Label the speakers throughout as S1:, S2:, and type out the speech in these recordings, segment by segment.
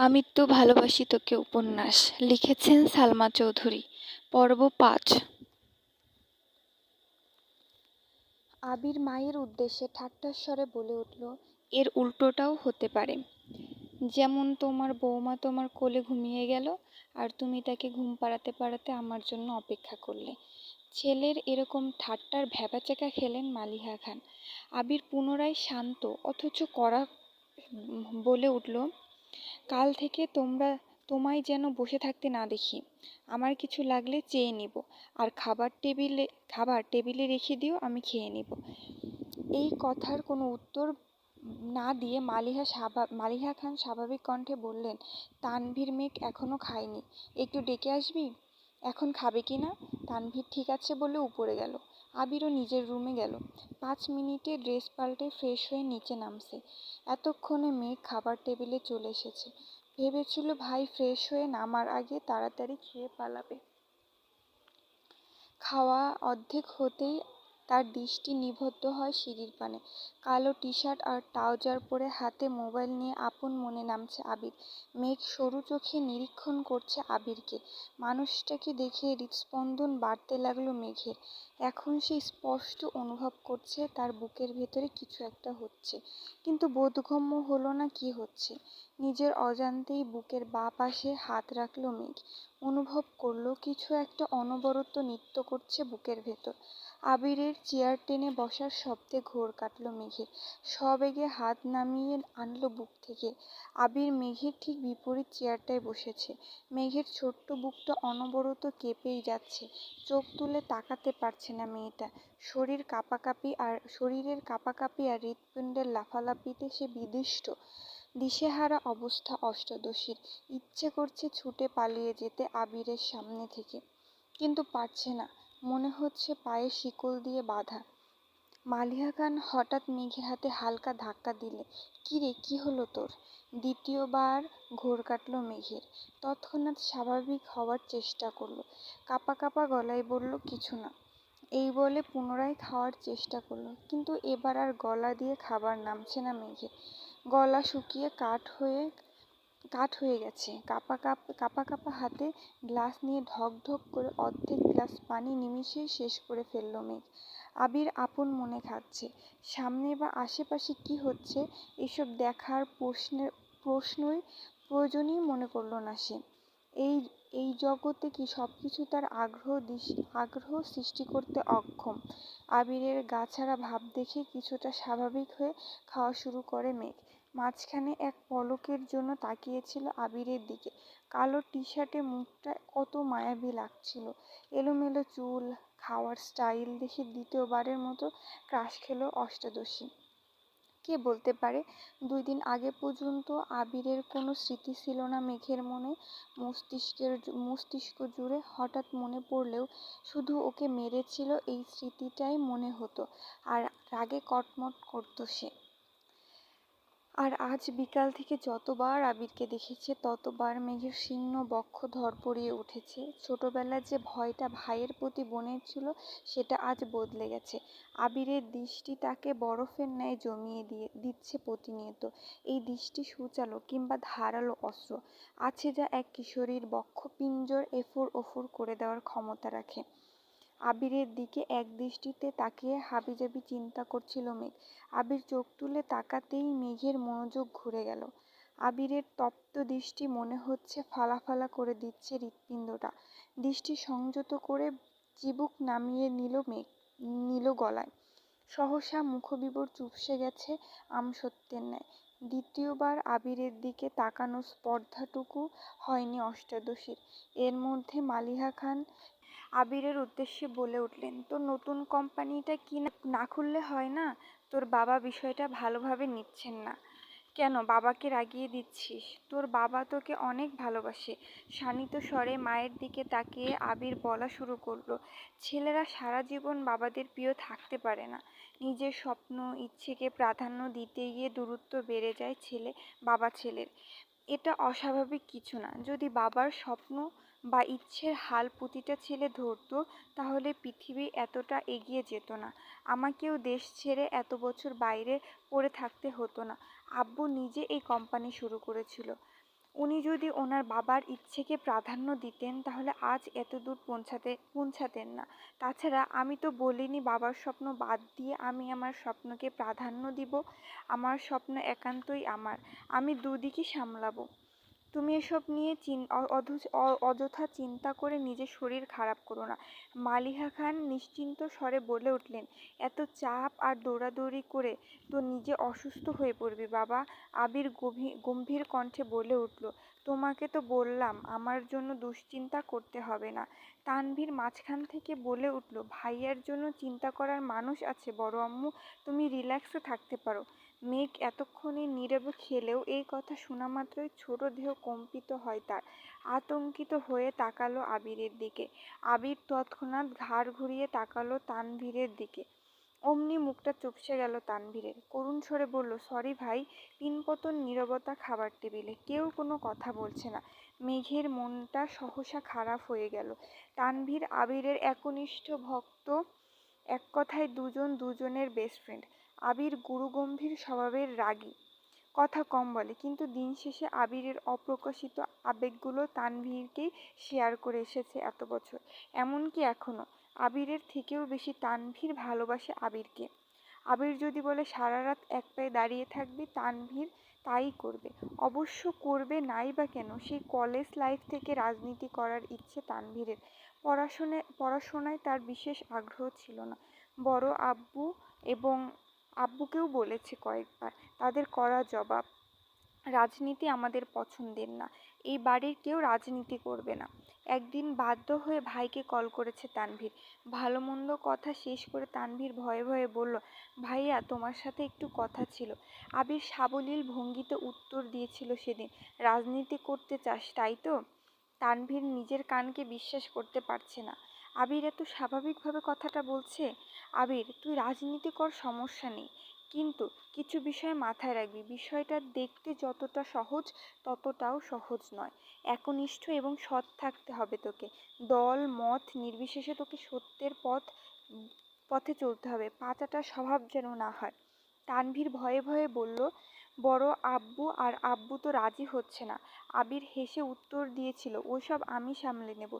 S1: আমি তো ভালোবাসি তোকে উপন্যাস লিখেছেন সালমা চৌধুরী। পর্ব ৫। আবির মায়ের উদ্দেশ্যে ঠাট্টার স্বরে বলে উঠল, এর উল্টোটাও হতে পারে। যেমন তোমার বৌমা তোমার কোলে ঘুমিয়ে গেল আর তুমি তাকে ঘুম পাড়াতে পাড়াতে আমার জন্য অপেক্ষা করলে। ছেলের এরকম ঠাট্টার ভ্যাবাচ্যাকা খেলেন মালিহা খান। আবির পুনরায় শান্ত অথচ কড়া বলে উঠল, কাল থেকে তোমায় যেন বসে থাকতে না দেখি। আমার কিছু লাগলে চেয়ে নিব, আর খাবার টেবিলে রেখে দিও, আমি খেয়ে নিব। এই কথার কোনো উত্তর না দিয়ে মালিহা খান স্বাভাবিক কণ্ঠে বললেন, তানভীর মেঘ এখনো খায়নি, একটু ডেকে আসবি? এখন খাবে কি না? তানভীর ঠিক আছে বলে উপরে গেল। আবিরও নিজের রুমে গেল। ৫ মিনিটে ড্রেস পাল্টে ফ্রেশ হয়ে নিচে নামছে। এতক্ষণে মেঘ খাবার টেবিলে চলে এসেছে। ভেবেছিল ভাই ফ্রেশ হয়ে নামার আগে তাড়াতাড়ি খেয়ে পালাবে। খাওয়া অর্ধেক হতেই তার দৃষ্টি নিবদ্ধ হয় সিঁড়ির পানে। কালো টি-শার্ট আর ট্রাউজার পরে হাতে মোবাইল নিয়ে আপন মনে নামছে আবির। মেঘ সরু চোখে নিরীক্ষণ করছে আবিরকে। মানুষটাকে দেখে হৃৎস্পন্দন বাড়তে লাগলো মেঘের। এখন সে স্পষ্ট অনুভব করছে তার বুকের ভেতরে কিছু একটা হচ্ছে, কিন্তু বোধগম্য হলো না কি হচ্ছে। নিজের অজান্তেই বুকের বাঁ পাশে হাত রাখল মেঘ। অনুভব করলো কিছু একটা অনবরত নৃত্য করছে বুকের ভেতর। আবিরের চেয়ার টেনে বসার শব্দে ঘোর কাটল মেঘের। সবেগে হাত নামিয়ে আনলো বুক থেকে। আবির মেঘের ঠিক বিপরীত চেয়ারটায় বসেছে। মেঘের ছোট্ট বুকটা অনবরত কেঁপেই যাচ্ছে। চোখ তুলে তাকাতে পারছে না মেয়েটা। শরীরের কাঁপাকাঁপি আর হৃৎপিণ্ডের লাফালাফিতে সে বিদিষ্ট। দিশেহারা অবস্থা অষ্টাদশীর। ইচ্ছে করছে ছুটে পালিয়ে যেতে আবিরের সামনে থেকে, কিন্তু পারছে না। মনে হচ্ছে পায়ে শিকল দিয়ে বাঁধা। মালিহা খান হঠাৎ মেঘের হাতে হালকা ধাক্কা দিলে, কিরে, কি হলো তোর? দ্বিতীয়বার ঘোর কাটল মেঘের। তৎক্ষণাৎ স্বাভাবিক হওয়ার চেষ্টা করলো। কাঁপা কাঁপা গলায় বলল, কিছু না। এই বলে পুনরায় খাওয়ার চেষ্টা করলো, কিন্তু এবার আর গলা দিয়ে খাবার নামছে না মেঘের। গলা শুকিয়ে কাঠ হয়ে গেছে। কাঁপা কাঁপা হাতে গ্লাস নিয়ে ঢক ঢক করে অর্ধেক গ্লাস পানি নিমিষেই শেষ করে ফেলল মেঘ। আবির আপন মনে খাচ্ছে। সামনে বা আশেপাশে কি হচ্ছে এসব দেখার প্রয়োজনই মনে করল না সে। এই এই জগতে কি সবকিছু তার আগ্রহ সৃষ্টি করতে অক্ষম? আবিরের গা ছাড়া ভাব দেখে কিছুটা স্বাভাবিক হয়ে খাওয়া শুরু করে মেঘ। মাঝখানে এক পলকের জন্য তাকিয়েছিল আবিরের দিকে। কালো টি-শার্টে মুখটা কত মায়াবী লাগছিল। এলোমেলো চুল, খাওয়ার স্টাইল দেখে দ্বিতীয়বারের মতো ক্রাশ খেল অষ্টাদশী। কে বলতে পারে ২ দিন আগে পর্যন্ত আবিরের কোনো স্মৃতি ছিল না মেঘের মনে। মস্তিষ্ক জুড়ে হঠাৎ মনে পড়লেও শুধু ওকে মেরেছিল এই স্মৃতিটাই মনে হতো, আর রাগে কটমট করত সে। আর আজ বিকাল থেকে যতবার আবিরকে দেখেছে ততবার মেঘের শীর্ণ বক্ষ ধড়ফড়িয়ে উঠেছে। ছোটবেলায় যে ভয়টা ভাইয়ের প্রতি বোনের ছিল সেটা আজ বদলে গেছে। আবিরের দৃষ্টি তাকে বরফের ন্যায় জমিয়ে দিচ্ছে প্রতিনিয়ত। এই দৃষ্টি সূচালো কিংবা ধারালো অস্ত্র আছে যা এক কিশোরীর বক্ষ পিঞ্জর এফোড় ওফোড় করে দেওয়ার ক্ষমতা রাখে। আবিরের দিকে একদৃষ্টিতে তাকিয়ে হাবিজাবি চিন্তা করছিল মেঘ। আবির চোখ তুলে তাকাতেই মেঘের মনোযোগ ঘুরে গেল। আবিরের তপ্ত দৃষ্টি মনে হচ্ছে ফালা করে দিচ্ছে হৃৎপিণ্ডটা। দৃষ্টি সংযত করে চিবুক নামিয়ে নিল গলায়। সহসা মুখবিবর চুপসে গেছে আমসত্ত্বের ন্যায়। দ্বিতীয়বার আবিরের দিকে তাকানোর স্পর্ধাটুকু হয়নি অষ্টাদশীর। এর মধ্যে মালিহা খান আবিরের উদ্দেশ্যে বলে উঠলেন, তোর নতুন কোম্পানিটা কি না খুললে হয় না? তোর বাবা বিষয়টা ভালোভাবে নিচ্ছেন না কেন? বাবাকে রাগিয়ে দিচ্ছিস? তোর বাবা তোকে অনেক ভালোবাসে। শানিত স্বরে মায়ের দিকে তাকিয়ে আবির বলা শুরু করলো, ছেলেরা সারা জীবন বাবাদের প্রিয় থাকতে পারে না। নিজের স্বপ্ন ইচ্ছেকে প্রাধান্য দিতে গিয়ে দূরত্ব বেড়ে যায় বাবা ছেলের। এটা অস্বাভাবিক কিছু না। যদি বাবার স্বপ্ন বা ইচ্ছের হাল প্রতিটা ছেলে ধরতো তাহলে পৃথিবী এতটা এগিয়ে যেত না। আমাকেও দেশ ছেড়ে এত বছর বাইরে পড়ে থাকতে হতো না। আব্বু নিজে এই কোম্পানি শুরু করেছিল। উনি যদি ওনার বাবার ইচ্ছেকে প্রাধান্য দিতেন তাহলে আজ এতদূর পৌঁছাতেন না। তাছাড়া আমি তো বলিনি বাবার স্বপ্ন বাদ দিয়ে আমি আমার স্বপ্নকে প্রাধান্য দিব। আমার স্বপ্ন একান্তই আমার, আমি দুদিকই সামলাবো। তুমি এসব নিয়ে অযথা চিন্তা করে নিজের শরীর খারাপ করো না। মালিহা খান নিশ্চিন্ত স্বরে বলে উঠলেন, এত চাপ আর দৌড়াদৌড়ি করে তো নিজে অসুস্থ হয়ে পড়বি বাবা। আবির গম্ভীর কণ্ঠে বলে উঠল, তোমাকে তো বললাম আমার জন্য দুশ্চিন্তা করতে হবে না। তানভীর মাঝখান থেকে বলে উঠল, ভাইয়ার জন্য চিন্তা করার মানুষ আছে বড় আম্মু, তুমি রিল্যাক্সে থাকতে পারো। মেঘ এতক্ষণে নীরবে খেলেও এই কথা শোনা মাত্রই ছোট দেহ কম্পিত হয় তার। আতঙ্কিত হয়ে তাকালো আবিরের দিকে। আবির তৎক্ষণাৎ ঘাড় ঘুরিয়ে তাকালো তানভীরের দিকে। অমনি মুখটা চুপসে গেল তানভীরের। করুণ স্বরে বলল, সরি ভাই। পিনপতন নীরবতা খাবার টেবিলে, কেউ কোনো কথা বলছে না। মেঘের মনটা সহসা খারাপ হয়ে গেল। তানভীর আবিরের একনিষ্ঠ ভক্ত, এক কথায় দুজন দুজনের বেস্ট ফ্রেন্ড। আবির গুরুগম্ভীর স্বভাবের, রাগী, কথা কম বলে, কিন্তু দিন শেষে আবিরের অপ্রকাশিত আবেগগুলো তানভীরকেই শেয়ার করে এসেছে এত বছর। এমনকি এখনো আবিরের থেকেও বেশি তানভীর ভালোবাসে আবিরকে। আবির যদি বলে সারা রাত এক পায়ে দাঁড়িয়ে থাকবি, তানভীর তাই করবে। অবশ্য করবে নাই বা কেন, সেই কলেজ লাইফ থেকে রাজনীতি করার ইচ্ছে তানভীরের। পড়াশোনায় তার বিশেষ আগ্রহ ছিল না। বড় আব্বু এবং আব্বুকেও বলেছে কয়েকবার, তাদের কড়া জবাব, রাজনীতি আমাদের পছন্দের না, এই বাড়ির কেউ রাজনীতি করবে না। একদিন বাধ্য হয়ে ভাইকে কল করেছে তানভীর। ভালো মন্দ কথা শেষ করে তানভীর ভয়ে ভয়ে বলল, ভাইয়া তোমার সাথে একটু কথা ছিল। আবির সাবলীল ভঙ্গিতে উত্তর দিয়েছিল সেদিন, রাজনীতি করতে চাস তাই তো? তানভীর নিজের কানকে বিশ্বাস করতে পারছে না। আবির এত স্বাভাবিকভাবে কথাটা বলছে। আবির, তুই রাজনীতি কর, সমস্যা নেই, কিন্তু কিছু বিষয় মাথায় রাখবি, বিষয়টা দেখতে যতটা সহজ ততটাও সহজ নয়। একনিষ্ঠ এবং সৎ থাকতে হবে তোকে। দল মত নির্বিশেষে তোকে সত্যের পথে চলতে হবে, পাতাটা স্বভাব যেন না হয়। তানভীর ভয়ে ভয়ে বলল, বড় আব্বু আর আব্বু তো রাজি হচ্ছে না। আবির হেসে উত্তর দিয়েছিল, ওসব আমি সামলে নেব।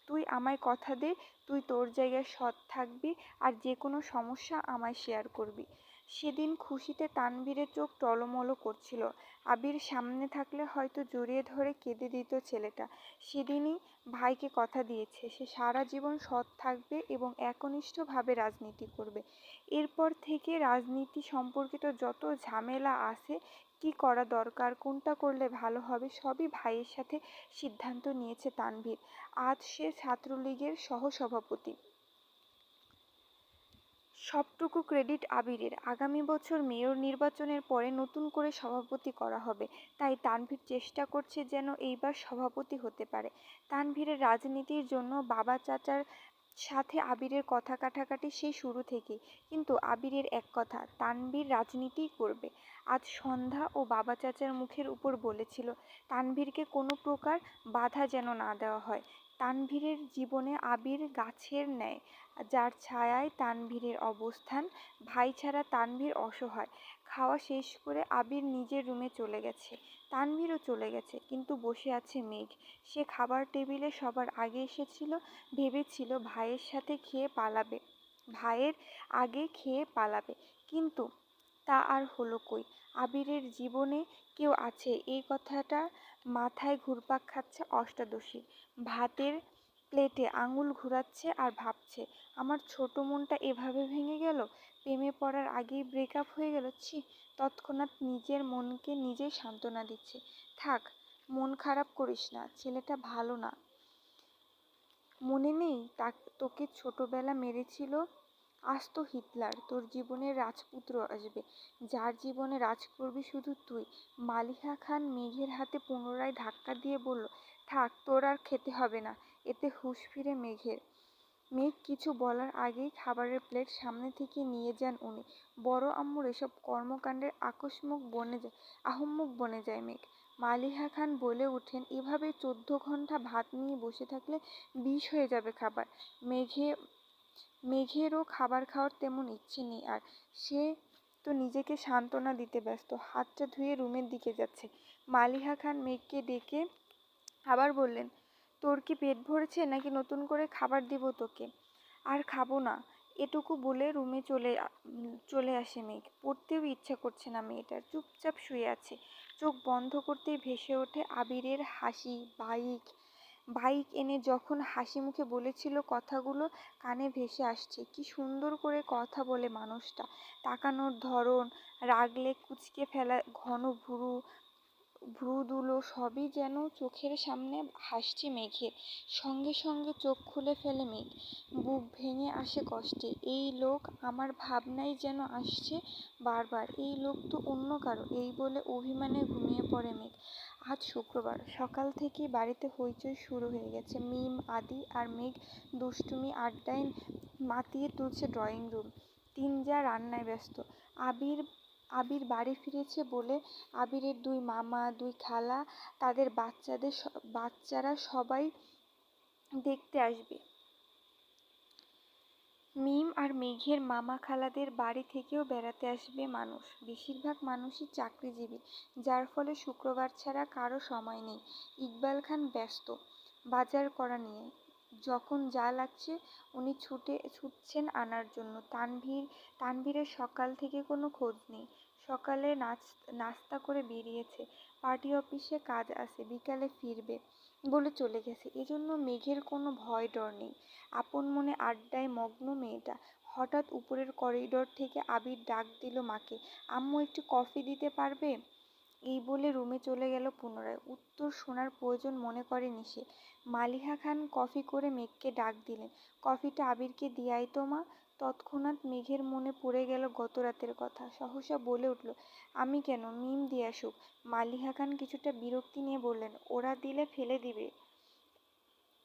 S1: তুই আমায় কথা দে, তুই তোর জায়গায় সৎ থাকবি আর যে কোনো সমস্যা আমায় শেয়ার করবি। সেদিন খুশিতে তানভীরের চোখ টলমল করছিল। আবির সামনে থাকলে হয়তো জড়িয়ে ধরে কেঁদে দিত ছেলেটা। সেদিনই ভাইকে কথা দিয়েছে সে সারা জীবন সৎ থাকবে এবং একনিষ্ঠভাবে রাজনীতি করবে। এরপর থেকে রাজনীতি সম্পর্কিত যত ঝামেলা আছে, কি করা দরকার, কোনটা করলে ভালো হবে, সবই ভাইয়ের সাথে সিদ্ধান্ত নিয়েছে তানভীর। আজ সে ছাত্রলীগের সহসভাপতি। সবটুকু ক্রেডিট আবিরের। আগামী বছর মেয়র নির্বাচনের পরে নতুন করে সভাপতি করা হবে, তাই তানভীর চেষ্টা করছে যেন এইবার সভাপতি হতে পারে। তানভীরের রাজনীতির জন্য বাবা চাচার সাথে আবিরের কথা কাটাকাটি সেই শুরু থেকেই, কিন্তু আবিরের এক কথা, তানভীর রাজনীতিই করবে। আজ সন্ধ্যা ও বাবা চাচার মুখের উপর বলেছিল তানভীরকে কোনো প্রকার বাধা যেন না দেওয়া হয়। তানভীরের জীবনে আবির গাছের ন্যায়, যার ছায়ায় তানভীরের অবস্থান। ভাই ছাড়া তানভীর অসহায়। খাওয়া শেষ করে আবির নিজের রুমে চলে গেছে। তানভীরও চলে গেছে, কিন্তু বসে আছে মেঘ। সে খাবার টেবিলে সবার আগে এসেছিল, ভেবেছিল ভাইয়ের সাথে খেয়ে পালাবে, ভাইয়ের আগে খেয়ে পালাবে, কিন্তু তা আর হলো কই। আবিরের জীবনে কেউ আছে, এই কথাটা মাথায় ঘুরপাক খাচ্ছে অষ্টাদশী। ভাতের প্লেটে আঙুল ঘুরাচ্ছে আর ভাবছে, আমার ছোট মনটা এভাবে ভেঙে গেল, প্রেমে পড়ার আগেই ব্রেকআপ হয়ে গেল। ছি! তৎক্ষণাৎ নিজের মনকে নিজেই সান্ত্বনা দিচ্ছে, থাক, মন খারাপ করিস না, ছেলেটা ভালো না। মনে নেই তোকে ছোটবেলা মেরেছিল? আজ তো হিটলার, তোর জীবনে রাজপুত্র আসবে, যার জীবনে রাজ করবি শুধু তুই। মালিহা খান মেঘের হাতে পুনরায় ধাক্কা দিয়ে বলল, থাক, তোর আর খেতে হবে না। এতে হুঁশ ফিরে মেঘের। মেঘ কিছু বলার আগেই খাবারের প্লেট সামনে থেকে নিয়ে যান উনি। বড় আম্মুর এসব কর্মকাণ্ডের আহম্মক বনে যায় মেঘ। মালিহা খান বলে ওঠেন, এভাবে 14 ঘন্টা ভাত নিয়ে বসে থাকলে বিষ হয়ে যাবে খাবার। মেঘেরও খাবার খাওয়ার তেমন ইচ্ছে নেই আর, সে তো নিজেকে সান্ত্বনা দিতে ব্যস্ত। হাতটা ধুয়ে রুমের দিকে যাচ্ছে, মালিহা খান মেঘকে ডেকে আবার বললেন, তোর কি পেট ভরেছে নাকি নতুন করে খাবার দিব তোকে? আর খাবো না, এটুকু বলে রুমে চলে আসে মেঘ। পড়তেও ইচ্ছা করছে না মেয়েটার, চুপচাপ শুয়ে আছে। চোখ বন্ধ করতেই ভেসে ওঠে আবিরের হাসি। বাইক বাইক এনে যখন হাসি মুখে বলেছিল কথাগুলো কানে ভেসে আসছে। কি সুন্দর করে কথা বলে মানুষটা, তাকানোর ধরন, রাগলে কুঁচকে ফেলা ঘন ভ্রুদুলো সবই যেন চোখের সামনে হাসছে মেঘের। সঙ্গে সঙ্গে চোখ খুলে ফেলে মেঘ। বুক ভেঙে আসে কষ্টে। এই লোক আমার ভাবনায় যেন আসছে বারবার, এই লোক তো অন্য কারো, এই বলে অভিমানে ঘুমিয়ে পড়ে মেঘ। আজ শুক্রবার সকাল থেকেই বাড়িতে হইচই শুরু হয়ে গেছে। মিম, আদি আর মেঘ দুষ্টুমি আড্ডায় মাতিয়ে তুলছে ড্রয়িং রুম। তিন যা রান্নায় ব্যস্ত। আবির আবির বাড়ি ফিরেছে বলে আবিরের দুই মামা, দুই খালা, তাদের বাচ্চারা সবাই দেখতে আসবে। মিম আর মেঘের মামা খালাদের বাড়ি থেকেও বেড়াতে আসবে মানুষ। বেশিরভাগ মানুষই চাকরিজীবী, যার ফলে শুক্রবার ছাড়া কারো সময় নেই। ইকবাল খান ব্যস্ত বাজার করা নিয়ে। যখন যা লাগছে উনি ছুটছেন আনার জন্য। তানভীরের সকাল থেকে কোনো খোঁজ নেই। সকালে নাস্তা করে বেরিয়েছে, পার্টি অফিসে কাজ আছে, বিকালে ফিরবে বলে চলে গেছে। এজন্য মেঘের কোনো ভয় ডর নেই। আপন মনে আড্ডায় মগ্ন মেয়েটা। হঠাৎ উপরের করিডর থেকে আবির ডাক দিল মাকে, আম্মু একটু কফি দিতে পারবে? এই বলে রুমে চলে গেল পুনরায়। উত্তর শোনার প্রয়োজন মনে করেনি সে। মালিহা খান কফি করে মেঘকে ডাক দিলেন, কফিটা আবিরকে দিয়ে আয় তো মা। তৎক্ষণাৎ মেঘের মনে পড়ে গেল গত রাতের কথা। সহসা বলে উঠল, আমি কেন, মিম দিয়ে আসুক। মালিহা খান কিছুটা বিরক্তি নিয়ে বললেন, ওরা দিলে ফেলে দিবে,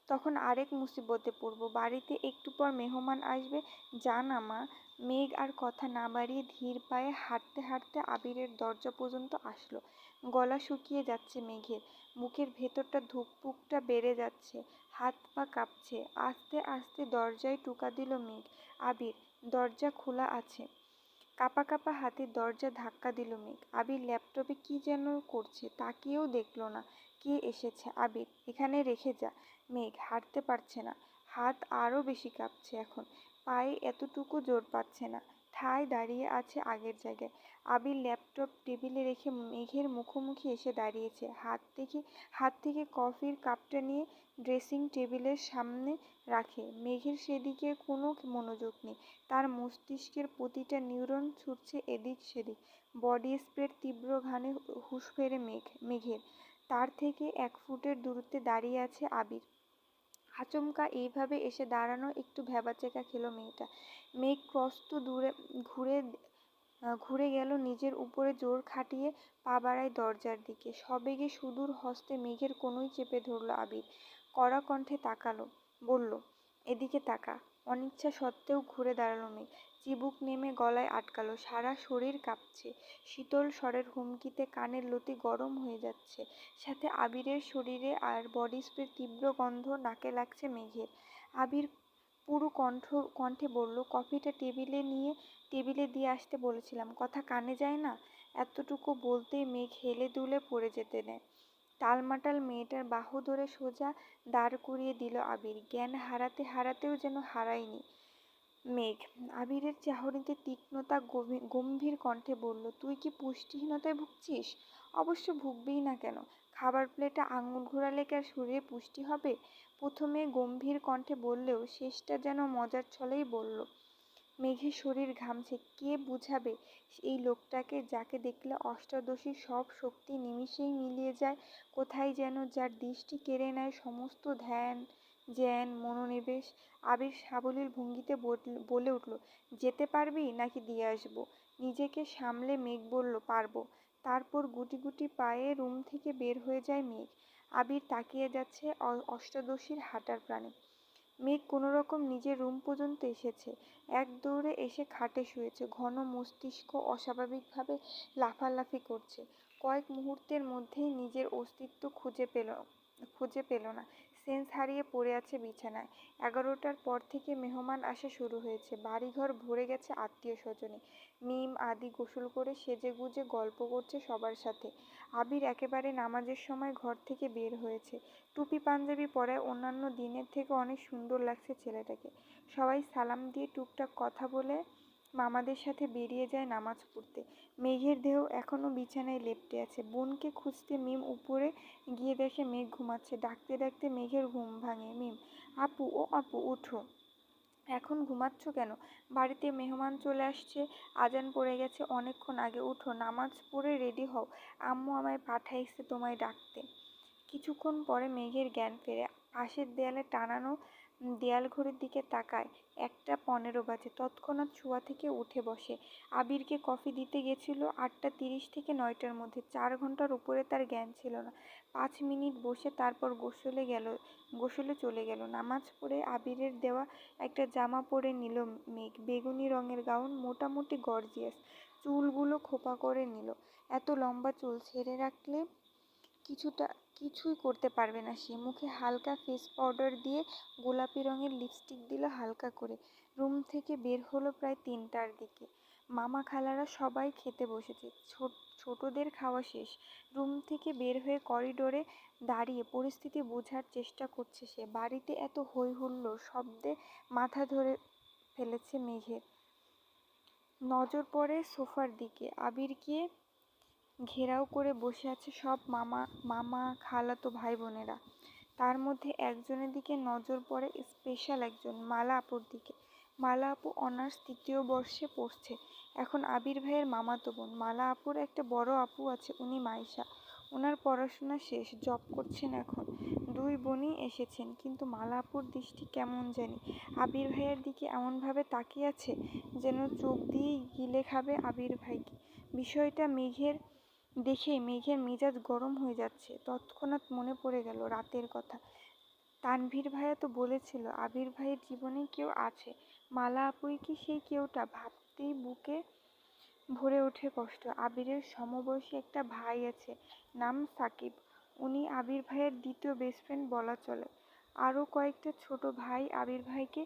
S1: তখন আরেক মুসিবতে পড়ব। বাড়িতে একটু পর মেহমান আসবে। যা না মা। মেঘ আর কথা না বাড়িয়ে ধীর পায়ে হাঁটতে হাঁটতে আবিরের দরজা পর্যন্ত আসলো। গলা শুকিয়ে যাচ্ছে মেঘের, বুকের ভেতরটা ধুকপুকটা বেড়ে যাচ্ছে, হাত পা কাঁপছে। আস্তে আস্তে দরজায় টোকা দিল মেঘ। আবির, দরজা খোলা আছে। কাঁপা কাঁপা হাতে দরজা ধাক্কা দিল মেঘ। আবির ল্যাপটপে কি যেন করছে, তাকিয়েও দেখল না কে এসেছে। আবির, এখানে রেখে যা। মেঘ হাঁটতে পারছে না, হাত আরও বেশি কাঁপছে এখন, পায়ে এতটুকু জোর পাচ্ছে না, ঠায় দাঁড়িয়ে আছে আগের জায়গায়। আবির ল্যাপটপ টেবিলে রেখে মেঘের মুখোমুখি এসে দাঁড়িয়েছে। হাত থেকে কফির কাপটা নিয়ে ড্রেসিং টেবিলের সামনে রাখে। মেঘের সেদিকে কোনো মনোযোগ নেই। তার মস্তিষ্কের প্রতিটা নিউরন ছুটছে এদিক সেদিক। বডি স্প্রের তীব্র ঘ্রাণে হুঁশ ফেরে মেঘের। তার থেকে 1 ফুটের দূরত্বে দাঁড়িয়ে আছে আবির। আচমকা এইভাবে এসে দাঁড়ানো একটু ভ্যাবাচ্যাকা খেল মেয়েটা। মেঘ ক্রস্ত দূরে ঘুরে গেল, নিজের উপরে জোর খাটিয়ে পা বাড়ায় দরজার দিকে। সবেগে সুদূর হস্তে মেঘের কনুই চেপে ধরল আবির। কড়া কণ্ঠে তাকালো, বলল, এদিকে তাকা। অনিচ্ছা সত্ত্বেও ঘুরে দাঁড়ালো মেঘ। চিবুক নেমে গলায় আটকালো, সারা শরীর কাঁপছে। শীতল স্বরের হুমকিতে কানের লতি গরম হয়ে যাচ্ছে। সাথে আবিরের শরীরে আর বডি স্প্রের তীব্র গন্ধ নাকে লাগছে মেঘের। আবির পুরো কণ্ঠে বলল, কফিটা টেবিলে দিয়ে আসতে বলেছিলাম, কথা কানে যায় না? এতটুকু বলতেই মেঘ হেলে দুলে পড়ে যেতে নেয়। টালমাটাল মেয়েটার বাহু ধরে সোজা দাঁড় করিয়ে দিল আবির। জ্ঞান হারাতে হারাতেও যেন হারায়নি মেঘ। আবিরের চাহনিতে তীক্ষ্ণতা, গম্ভীর কণ্ঠে বলল, তুই কি পুষ্টিহীনতায় ভুগছিস? অবশ্য ভুগবিই না কেন? খাবার প্লেটে আঙুল ঘোরালে কি আর শরীরে পুষ্টি হবে? প্রথমে গম্ভীর কণ্ঠে বললেও শেষটা যেন মজার ছলেই বলল। মেঘের শরীর ঘামছে। কে বুঝাবে এই লোকটাকে, যাকে দেখলে অষ্টাদশীর সব শক্তি নিমিষেই মিলিয়ে যায়? কোথায় যেন যার দৃষ্টি কেড়ে নেয় সমস্ত ধ্যান, জ্ঞান, মনোনিবেশ। আবির সাবলীল ভঙ্গিতে বলে উঠল, যেতে পারবি নাকি দিয়ে আসবো? নিজেকে সামলে মেঘ বলল, পারবো। তারপর গুটি গুটি পায়ে রুম থেকে বের হয়ে যায় মেঘ। আবির তাকিয়ে যাচ্ছে অষ্টাদশীর হাঁটার প্রাণে। মেঘ কোনোরকম নিজের রুম পর্যন্ত এসেছে। এক দৌড়ে এসে খাটে শুয়েছে। ঘন মস্তিষ্ক অস্বাভাবিকভাবে লাফালাফি করছে। কয়েক মুহূর্তের মধ্যেই নিজের অস্তিত্ব খুঁজে পেল না। সেন্স হারিয়ে পড়ে আছে বিছানায়। 11টার পর থেকে মেহমান আসা শুরু হয়েছে। বাড়িঘর ভরে গেছে আত্মীয় স্বজনে। মিম আদি গোসল করে সেজেগুজে গল্প করছে সবার সাথে। আবির একেবারে নামাজের সময় ঘর থেকে বের হয়েছে। টুপি পাঞ্জাবি পরায় অন্যান্য দিনের থেকে অনেক সুন্দর লাগছে ছেলেটাকে। সবাই সালাম দিয়ে টুকটাক কথা বলে মামাদের সাথে বেরিয়ে যায় নামাজ পড়তে। মেঘের দেহ এখনো বিছানায় লেপ্টে আছে। বোনকে খুঁজতে মিম উপরে গিয়ে দেখে মেঘ ঘুমাচ্ছে। ডাকতে ডাকতে মেঘের ঘুম ভাঙে। মিম, আপু, ও আপু, উঠো। এখন ঘুমাচ্ছ কেন? বাড়িতে মেহমান চলে আসছে। আজান পড়ে গেছে অনেকক্ষণ আগে। উঠো, নামাজ পড়ে রেডি হও। আম্মু আমায় পাঠাইছে তোমায় ডাকতে। কিছুক্ষণ পরে মেঘের জ্ঞান ফেরে। পাশের দেয়ালে টানানো দেয়াল ঘড়ির দিকে তাকায়। 1টা 15 বাজে। তৎক্ষণাৎ শোয়া থেকে উঠে বসে। আবিরকে কফি দিতে গেছিল 8টা 30 থেকে 9টার মধ্যে। 4 ঘন্টার উপরে তার জ্ঞান ছিল না। 5 মিনিট বসে তারপর গোসলে চলে গেল। নামাজ পড়ে আবিরের দেওয়া একটা জামা পরে নিল মেঘ। বেগুনি রঙের গাউন, মোটামুটি গর্জিয়াস। চুলগুলো খোপা করে নিল। এত লম্বা চুল ছেড়ে রাখলে কিছুই করতে পারবে না সে। মুখে হালকা ফেস পাউডার দিয়ে গোলাপি রঙের লিপস্টিক দিল হালকা করে। রুম থেকে বের হলো প্রায় 3টার দিকে। মামা খালারা সবাই খেতে বসেছে। ছোটদের খাওয়া শেষ। রুম থেকে বের হয়ে করিডোরে দাঁড়িয়ে পরিস্থিতি বোঝার চেষ্টা করছে সে। বাড়িতে এত হই হুল্লোড়, শব্দে মাথা ধরে ফেলেছে মেঘের। নজর পড়ে সোফার দিকে। আবিরকে ঘেরাও করে বসে আছে সব মামা খালাতো ভাই বোনেরা। তার মধ্যে একজনের দিকে নজর পড়ে, স্পেশাল একজন, মালা আপুর দিকে। মালা আপু অনার্স 3য় বর্ষে পড়ছে। এখন আবির ভাইয়ের মামাতো বোন। মালা আপুর একটা বড় আপু আছে, উনি মাইশা। ওনার পড়াশোনা শেষ, জব করছেন এখন। 2 বোনই এসেছেন, কিন্তু মালা আপুর দৃষ্টি কেমন জানি আবির ভাইয়ের দিকে এমনভাবে তাকিয়ে আছে যেন চোখ দিয়েই গিলে খাবে আবির ভাইকে। বিষয়টা দেখেই মেঘের মেজাজ গরম হয়ে যাচ্ছে। তৎক্ষণাৎ মনে পড়ে গেল রাতের কথা। তানভীর ভাইয়া তো বলেছিল আবির ভাইয়ের জীবনে কেউ আছে। মালা আপুই কি সেই কেউটা? ভাবতেই বুকে ভরে ওঠে কষ্ট। আবিরের সমবয়সী একটা ভাই আছে, নাম সাকিব। উনি আবির ভাইয়ের 2য় বেস্ট ফ্রেন্ড বলা চলে। আরও কয়েকটা ছোট ভাই আবির ভাইকে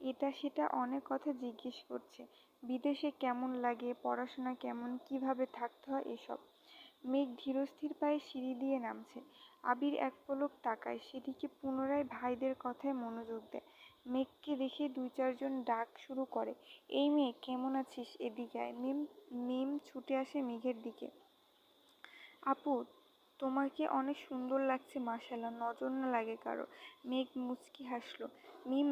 S1: এটা সেটা অনেক কথা জিজ্ঞেস করছে। বিদেশে কেমন লাগে, পড়াশোনা কেমন, কিভাবে থাকতে হয়, এসব। মেঘ ধীরস্থির পায়ে সিঁড়ি দিয়ে নামছে। আবির এক পলক তাকায় সেদিকে, পুনরায় ভাইদের কথায় মনোযোগ দেয়। মেঘকে দেখে 2-4 জন ডাক শুরু করে, এই মেয়ে কেমন আছিস, এদিকে আয়। মিম ছুটে আসে মেঘের দিকে। আপু, তোমাকে অনেক সুন্দর লাগছে মাশাআল্লাহ, নজর না লাগে কারো। মেঘ মুচকি হাসলো। মিম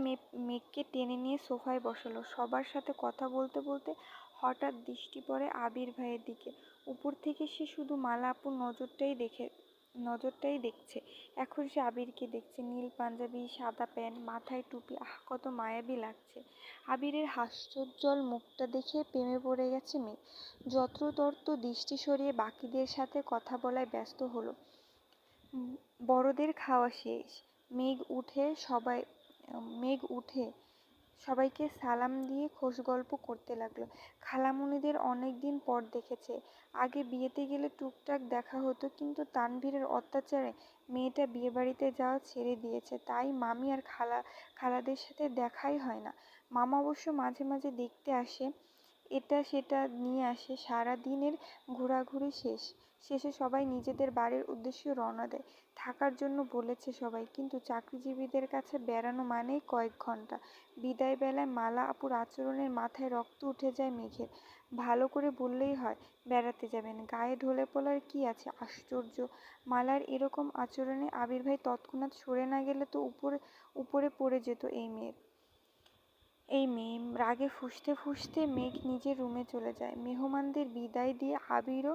S1: মেঘকে টেনে নিয়ে সোফায় বসালো। সবার সাথে কথা বলতে বলতে হঠাৎ দৃষ্টি পড়ে আবির ভাইয়ের দিকে। উপর থেকে সে শুধু মালা আপুর নজরটাই দেখছে। এখন সে আবিরকে দেখছে। নীল পাঞ্জাবি, সাদা প্যান্ট, মাথায় টুপি, আহ কত মায়াবী লাগছে। আবিরের হাস্যোজ্জ্বল মুখটা দেখে প্রেমে পড়ে গেছে মেঘ। যত্রতত্র দৃষ্টি সরিয়ে বাকিদের সাথে কথা বলায় ব্যস্ত হলো। বড়দের খাওয়া শেষ। মেঘ উঠে সবাইকে সালাম দিয়ে খোশগল্প করতে লাগলো। খালামণিদের অনেকদিন পর দেখেছে। আগে বিয়েতে গেলে টুকটাক দেখা হতো, কিন্তু তানভীরের অত্যাচারে মেয়েটা বিয়েবাড়িতে যাওয়া ছেড়ে দিয়েছে। তাই মামি আর খালাদের সাথে দেখাই হয় না। মামা অবশ্য মাঝে মাঝে দেখতে আসে, এটা সেটা নিয়ে আসে। সারা দিনের ঘোরাঘুরি শেষে সবাই নিজেদের বাড়ির উদ্দেশ্যে রওনা দেয়। থাকার জন্য বলেছে সবাই, কিন্তু চাকরিজীবীদের কাছে বেড়ানো মানেই কয়েক ঘন্টা। বিদায় বেলায় মালা আপুর আচরণের মাথায় রক্ত উঠে যায় মেঘের। ভালো করে বললেই হয় বেড়াতে যাবেন, গায়ে ঢলে পড়ার কি আছে? আশ্চর্য! মালার এরকম আচরণে আবির ভাই তৎক্ষণাৎ সরে না গেলে তো উপরে পড়ে যেত এই মেয়ে। রাগে ফুঁসতে ফুঁসতে মেঘ নিজের রুমে চলে যায়। মেহমানদের বিদায় দিয়ে আবিরও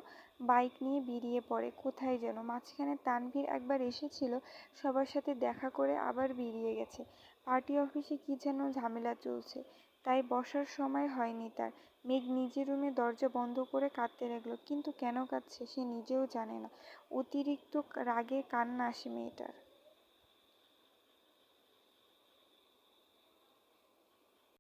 S1: বাইক নিয়ে বেরিয়ে পড়ে কোথায় যেন। মাঝখানে তানভীর একবার এসেছিল, সবার সাথে দেখা করে আবার বেরিয়ে গেছে। পার্টি অফিসে কি যেন ঝামেলা চলছে, তাই বসার সময় হয়নি তার। মেঘ নিজের রুমে দরজা বন্ধ করে কাঁদতে লাগলো, কিন্তু কেন কাঁদছে সে নিজেও জানে না। অতিরিক্ত রাগে কান্না আসে মেয়েটার।